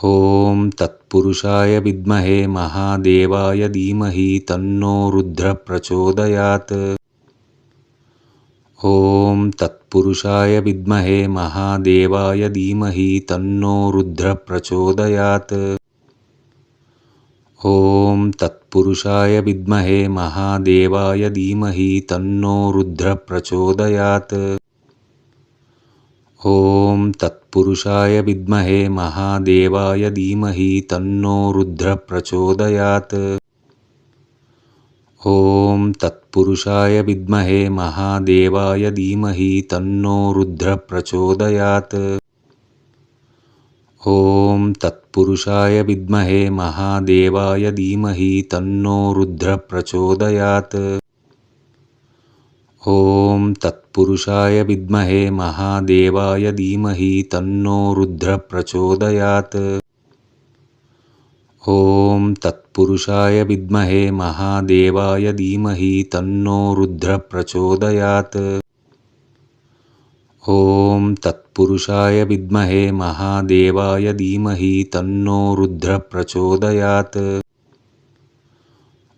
ॐ तत्पुरुषाय विद्महे महादेवाय धीमहि तन्नो रुद्रः प्रचोदयात्। ॐ तत्पुरुषाय विद्महे महादेवाय धीमहि तन्नो रुद्रः प्रचोदयात्। ॐ तत्पुरुषाय विद्महे महादेवाय धीमहि तन्नो रुद्रः प्रचोदयात्। ॐ तत्पुरुषाय विद्महे महादेवाय धीमहि तन्नो रुद्रः प्रचोदयात्। ॐ तत्पुरुषाय विद्महे महादेवाय धीमहि तन्नो रुद्रः प्रचोदयात्। ॐ तत्पुरुषाय विद्महे महादेवाय धीमहि तन्नो रुद्रः प्रचोदयात्। ॐ तत्पुरुषाय विद्महे महादेवाय धीमहि तन्नो रुद्रः प्रचोदयात्। ॐ तत्पुरुषाय विद्महे महादेवाय धीमहि तन्नो रुद्रः प्रचोदयात्। ॐ तत्पुरुषाय विद्महे महादेवाय धीमहि तन्नो रुद्रः प्रचोदयात्।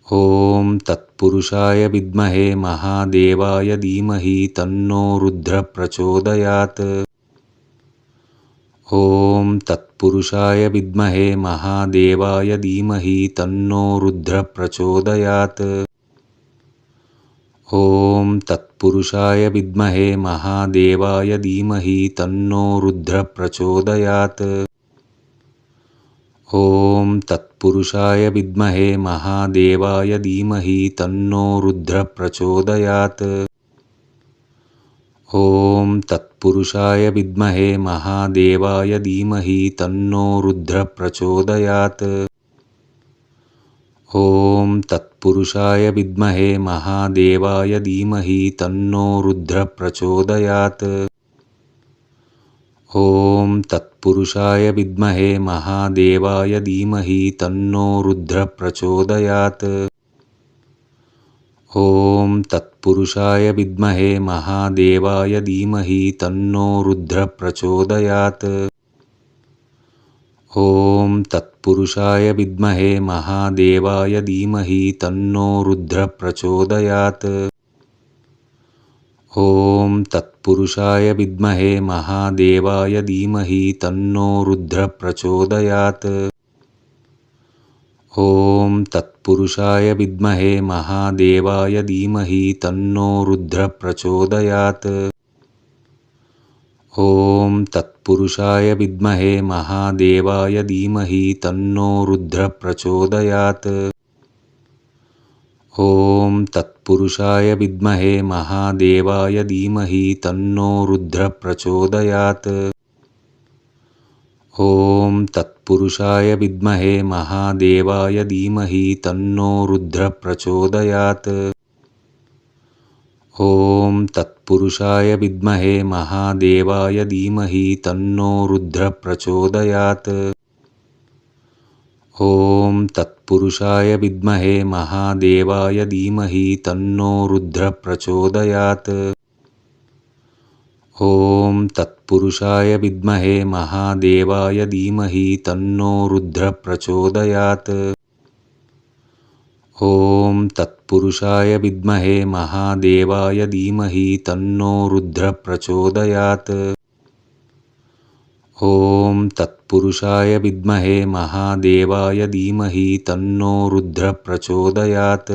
ॐ तत्पुरुषाय विद्महे महादेवाय धीमहि तन्नो रुद्रः प्रचोदयात्। ॐ तत्पुरुषाय विद्महे महादेवाय धीमहि तन्नो रुद्रः प्रचोदयात्। ॐ तत्पुरुषाय विद्महे महादेवाय धीमहि तन्नो रुद्रः प्रचोदयात्। ॐ तत्पुरुषाय विद्महे महादेवाय धीमहि तन्नो रुद्रः प्रचोदयात्। ॐ तत्पुरुषाय विद्महे महादेवाय धीमहि तन्नो रुद्रः प्रचोदयात्। ॐ तत्पुरुषाय विद्महे महादेवाय धीमहि तन्नो रुद्रः प्रचोदयात्। ॐ तत्पुरुषाय विद्महे महादेवाय धीमहि तन्नो रुद्रः प्रचोदयात्। ॐ तत्पुरुषाय विद्महे महादेवाय धीमहि तन्नो रुद्रः प्रचोदयात्। ॐ तत्पुरुषाय विद्महे महादेवाय धीमहि तन्नो रुद्रः प्रचोदयात्। ॐ तत्पुरुषाय विद्महे महादेवाय धीमहि तन्नो रुद्रः प्रचोदयात्। ॐ तत्पुरुषाय विद्महे महादेवाय धीमहि तन्नो रुद्रः प्रचोदयात्। ॐ तत्पुरुषाय विद्महे महादेवाय धीमहि तन्नो रुद्रः प्रचोदयात्। ॐ तत्पुरुषाय विद्महे महादेवाय धीमहि तन्नो रुद्रः प्रचोदयात्। ॐ तत्पुरुषाय विद्महे महादेवाय धीमहि तन्नो रुद्रः प्रचोदयात्। ॐ तत्पुरुषाय विद्महे महादेवाय धीमहि तन्नो रुद्रः प्रचोदयात्। ॐ तत्पुरुषाय विद्महे महादेवाय धीमहि तन्नो रुद्रः प्रचोदयात्। ॐ तत्पुरुषाय विद्महे महादेवाय धीमहि तन्नो रुद्रः प्रचोदयात्। ॐ तत्पुरुषाय विद्महे महादेवाय धीमहि तन्नो रुद्रः प्रचोदयात्। ॐ तत्पुरुषाय विद्महे महादेवाय धीमहि तन्नो रुद्रः प्रचोदयात्।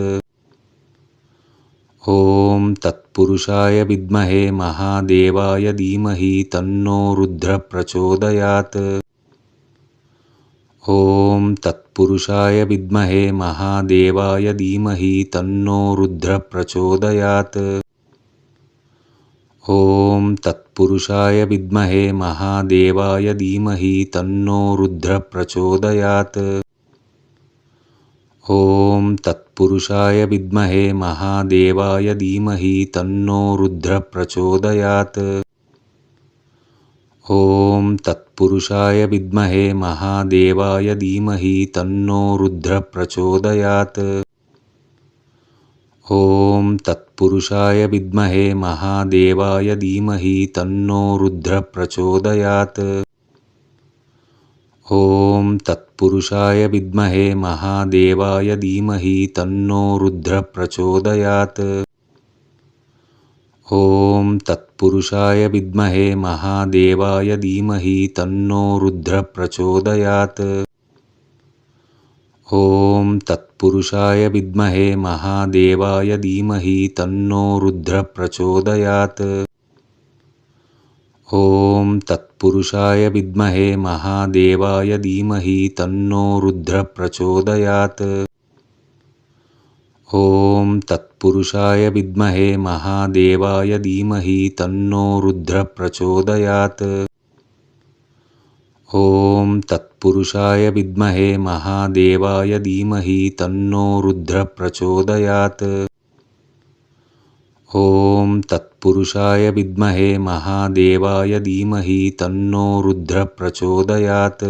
ॐ तत्पुरुषाय विद्महे महादेवाय धीमहि तन्नो रुद्रः प्रचोदयात्। ॐ तत्पुरुषाय विद्महे महादेवाय धीमहि तन्नो रुद्रः प्रचोदयात्। ॐ तत्पुरुषाय विद्महे महादेवाय धीमहि तन्नो रुद्रः प्रचोदयात्। ॐ तत्पुरुषाय विद्महे महादेवाय धीमहि तन्नो रुद्रः प्रचोदयात्। ॐ तत्पुरुषाय विद्महे महादेवाय धीमहि तन्नो रुद्रः प्रचोदयात्। ॐ तत्पुरुषाय विद्महे महादेवाय धीमहि तन्नो रुद्रः प्रचोदयात्। ॐ ॐ तत्पुरुषाय विद्महे महादेवाय धीमहि तन्नो रुद्रः प्रचोदयात्। ॐ तत्पुरुषाय विद्महे महादेवाय धीमहि तन्नो रुद्रः प्रचोदयात्। ॐ तत्पुरुषाय विद्महे महादेवाय धीमहि तन्नो रुद्रः प्रचोदयात्। ॐ तत्पुरुषाय विद्महे महादेवाय धीमहि तन्नो रुद्रः प्रचोदयात्। ॐ तत्पुरुषाय विद्महे महादेवाय धीमहि तन्नो रुद्रः प्रचोदयात्। ॐ तत्पुरुषाय विद्महे महादेवाय धीमहि तन्नो रुद्रः प्रचोदयात्। ॐ तत्पुरुषाय विद्महे महादेवाय धीमहि तन्नो रुद्रः प्रचोदयात्।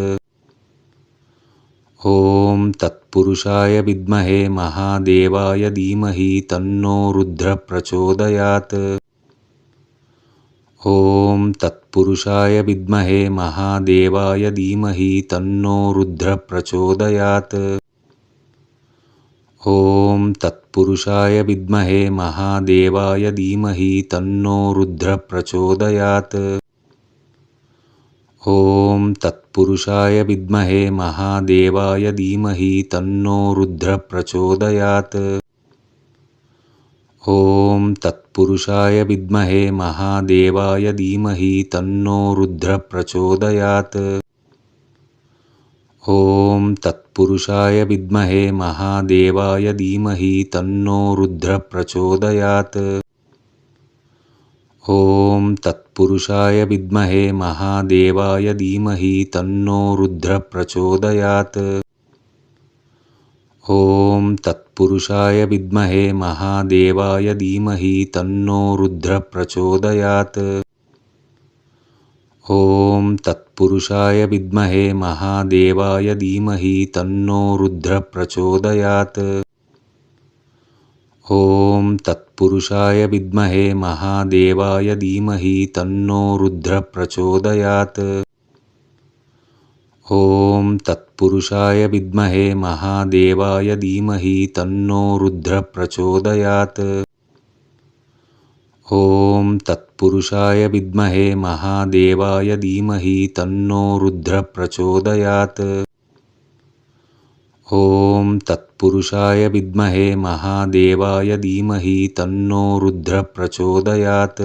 ॐ तत्पुरुषाय विद्महे महादेवाय धीमहि तन्नो रुद्रः प्रचोदयात्। ॐ तत्पुरुषाय विद्महे महादेवाय धीमहि तन्नो रुद्रः प्रचोदयात्। ॐ तत्पुरुषाय विद्महे महादेवाय धीमहि तन्नो रुद्रः प्रचोदयात्। ॐ तत्पुरुषाय विद्महे महादेवाय धीमहि तन्नो रुद्रः प्रचोदयात्। ॐ तत्पुरुषाय विद्महे महादेवाय धीमहि तन्नो रुद्रः प्रचोदयात्। ॐ तत्पुरुषाय विद्महे महादेवाय धीमहि तन्नो रुद्रः प्रचोदयात्। ॐ तत्पुरुषाय विद्महे महादेवाय धीमहि तन्नो रुद्रः प्रचोदयात्। ॐ तत्पुरुषाय विद्महे महादेवाय धीमहि तन्नो रुद्रः प्रचोदयात्। ॐ तत्पुरुषाय विद्महे महादेवाय धीमहि तन्नो रुद्रः प्रचोदयात्। ॐ तत्पुरुषाय विद्महे महादेवाय धीमहि तन्नो रुद्रः प्रचोदयात्। ॐ तत्पुरुषाय विद्महे महादेवाय धीमहि तन्नो रुद्रः प्रचोदयात्। ॐ तत्पुरुषाय विद्महे महादेवाय धीमहि तन्नो रुद्रः प्रचोदयात्। ॐ तत्पुरुषाय विद्महे महादेवाय धीमहि तन्नो रुद्रः प्रचोदयात्।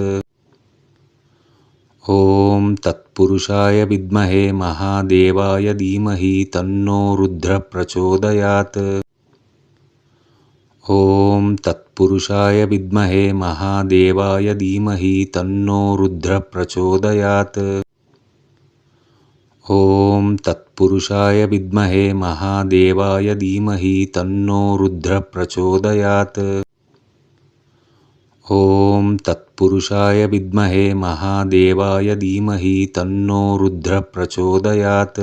ॐ तत्पुरुषाय विद्महे महादेवाय धीमहि तन्नो रुद्रः प्रचोदयात्। ॐ तत्पुरुषाय विद्महे महादेवाय धीमहि तन्नो रुद्रः प्रचोदयात्। ॐ तत्पुरुषाय विद्महे महादेवाय धीमहि तन्नो रुद्रः प्रचोदयात्। ॐ तत्पुरुषाय विद्महे महादेवाय धीमहि तन्नो रुद्रः प्रचोदयात्।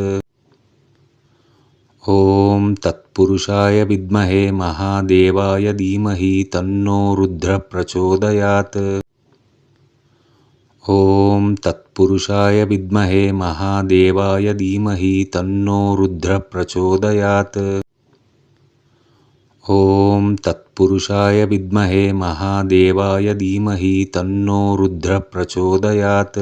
ॐ तत्पुरुषाय विद्महे महादेवाय धीमहि तन्नो रुद्रः प्रचोदयात्। ॐ तत्पुरुषाय विद्महे महादेवाय धीमहि तन्नो रुद्रः प्रचोदयात्। ॐ तत्पुरुषाय विद्महे महादेवाय धीमहि तन्नो रुद्रः प्रचोदयात्।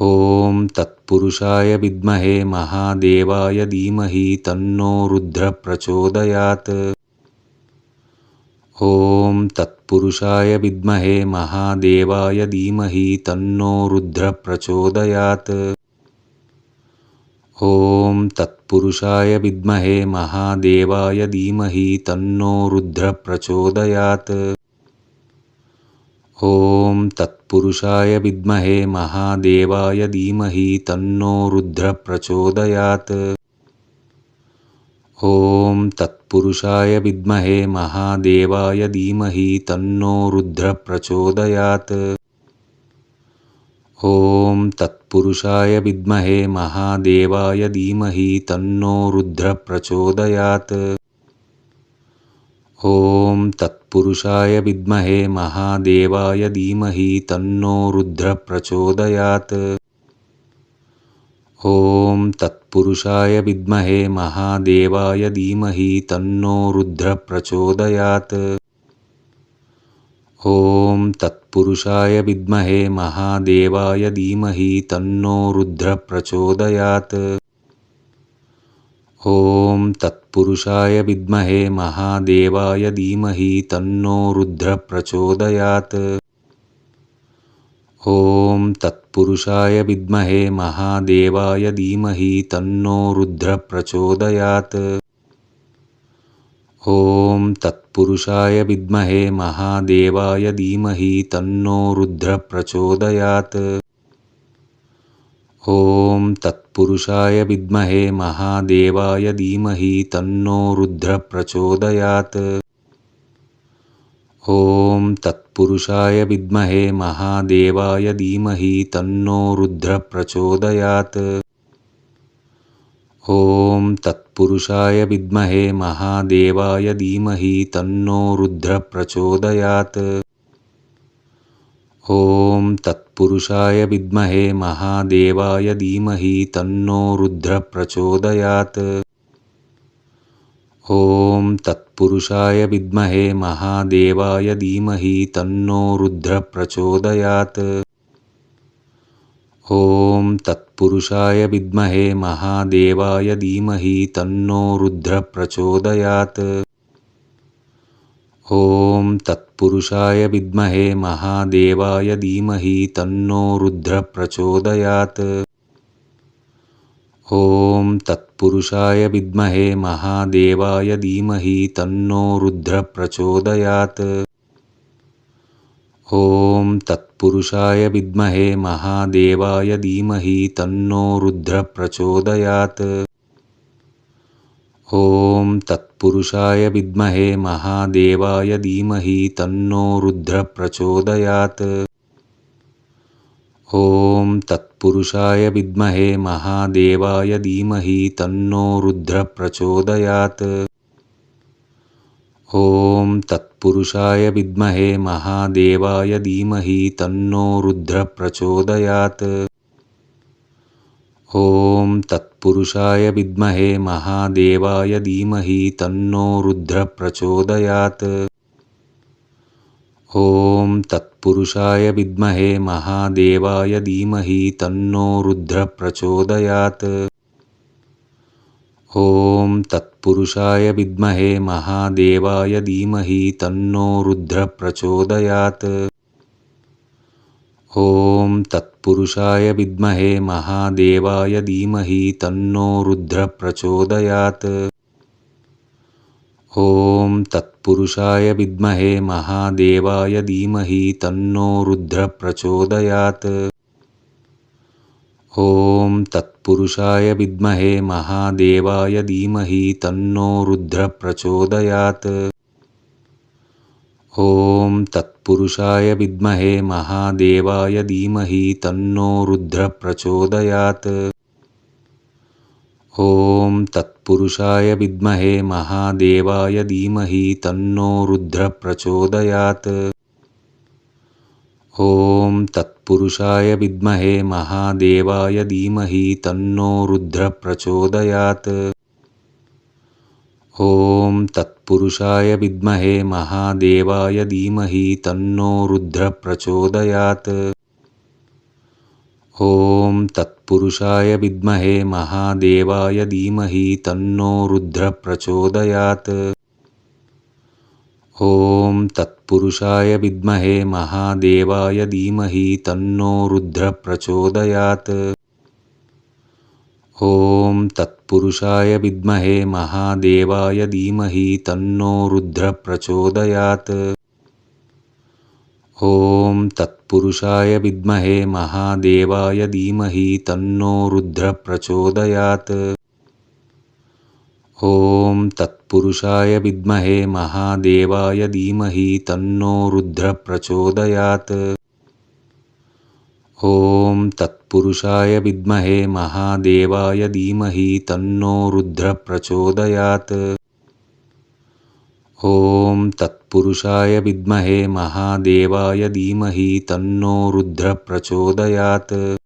ॐ तत्पुरुषाय विद्महे महादेवाय धीमहि तन्नो रुद्रः प्रचोदयात्। ॐ तत्पुरुषाय विद्महे महादेवाय धीमहि तन्नो रुद्रः प्रचोदयात्। ॐ तत्पुरुषाय विद्महे महादेवाय धीमहि तन्नो रुद्रः प्रचोदयात्। ॐ तत्पुरुषाय विद्महे महादेवाय धीमहि तन्नो रुद्रः प्रचोदयात्। ॐ तत्पुरुषाय विद्महे महादेवाय धीमहि तन्नो रुद्रः प्रचोदयात्। ॐ तत्पुरुषाय विद्महे महादेवाय धीमहि तन्नो रुद्रः प्रचोदयात्। ॐ तत्पुरुषाय विद्महे महादेवाय धीमहि तन्नो रुद्रः प्रचोदयात्। ॐ तत्पुरुषाय विद्महे महादेवाय धीमहि तन्नो रुद्रः प्रचोदयात्। ॐ तत्पुरुषाय विद्महे महादेवाय धीमहि तन्नो रुद्रः प्रचोदयात्। ॐ तत्पुरुषाय विद्महे महादेवाय धीमहि तन्नो रुद्रः प्रचोदयात्। ॐ तत्पुरुषाय विद्महे महादेवाय धीमहि तन्नो रुद्रः प्रचोदयात्। ॐ तत्पुरुषाय विद्महे महादेवाय धीमहि तन्नो रुद्रः प्रचोदयात्। ॐ तत्पुरुषाय विद्महे महादेवाय धीमहि तन्नो रुद्रः प्रचोदयात्। ॐ तत्पुरुषाय विद्महे महादेवाय धीमहि तन्नो रुद्रः प्रचोदयात्। ॐ तत्पुरुषाय विद्महे महादेवाय धीमहि तन्नो रुद्रः प्रचोदयात्। ॐ तत्पुरुषाय विद्महे महादेवाय धीमहि तन्नो रुद्रः प्रचोदयात्। ॐ तत्पुरुषाय विद्महे महादेवाय धीमहि तन्नो रुद्रः प्रचोदयात्। ॐ तत्पुरुषाय विद्महे महादेवाय धीमहि तन्नो रुद्रः प्रचोदयात्। ॐ तत्पुरुषाय विद्महे महादेवाय धीमहि तन्नो रुद्रः प्रचोदयात्। ॐ तत्पुरुषाय विद्महे महादेवाय धीमहि तन्नो रुद्रः प्रचोदयात्। ॐ तत्पुरुषाय विद्महे महादेवाय धीमहि तन्नो रुद्रः प्रचोदयात्। ॐ तत्पुरुषाय विद्महे महादेवाय धीमहि तन्नो रुद्रः प्रचोदयात्। ॐ तत्पुरुषाय विद्महे महादेवाय धीमहि तन्नो रुद्रः प्रचोदयात्। ॐ तत्पुरुषाय विद्महे महादेवाय धीमहि तन्नो रुद्रः प्रचोदयात्। ॐ तत्पुरुषाय विद्महे महादेवाय धीमहि तन्नो रुद्रः प्रचोदयात्। ॐ तत्पुरुषाय विद्महे महादेवाय धीमहि तन्नो रुद्रः प्रचोदयात्। ॐ तत्पुरुषाय विद्महे महादेवाय धीमहि तन्नो रुद्रः प्रचोदयात्। ॐ तत्पुरुषाय विद्महे महादेवाय धीमहि तन्नो रुद्रः प्रचोदयात्। ॐ तत्पुरुषाय विद्महे महादेवाय धीमहि तन्नो रुद्रः प्रचोदयात्। ॐ तत्पुरुषाय विद्महे महादेवाय धीमहि तन्नो रुद्रः प्रचोदयात्। ॐ तत्पुरुषाय विद्महे महादेवाय धीमहि तन्नो रुद्रः प्रचोदयात्। ॐ तत्पुरुषाय विद्महे महादेवाय धीमहि तन्नो रुद्रः प्रचोदयात्। ॐ तत्पुरुषाय विद्महे महादेवाय धीमहि तन्नो रुद्रः प्रचोदयात्। ॐ तत्पुरुषाय विद्महे महादेवाय धीमहि तन्नो रुद्रः प्रचोदयात्। ॐ तत्पुरुषाय विद्महे महादेवाय धीमहि तन्नो रुद्रः प्रचोदयात्। ॐ तत्पुरुषाय विद्महे महादेवाय धीमहि तन्नो रुद्रः प्रचोदयात्। ॐ तत्पुरुषाय विद्महे महादेवाय धीमहि तन्नो रुद्रः प्रचोदयात्। ॐ तत्पुरुषाय विद्महे महादेवाय धीमहि तन्नो रुद्रः प्रचोदयात्। ॐ तत्पुरुषाय विद्महे महादेवाय धीमहि तन्नो रुद्रः प्रचोदयात्। ॐ तत्पुरुषाय विद्महे महादेवाय धीमहि तन्नो रुद्रः प्रचोदयात्। ॐ तत्पुरुषाय विद्महे महादेवाय धीमहि तन्नो रुद्रः प्रचोदयात्।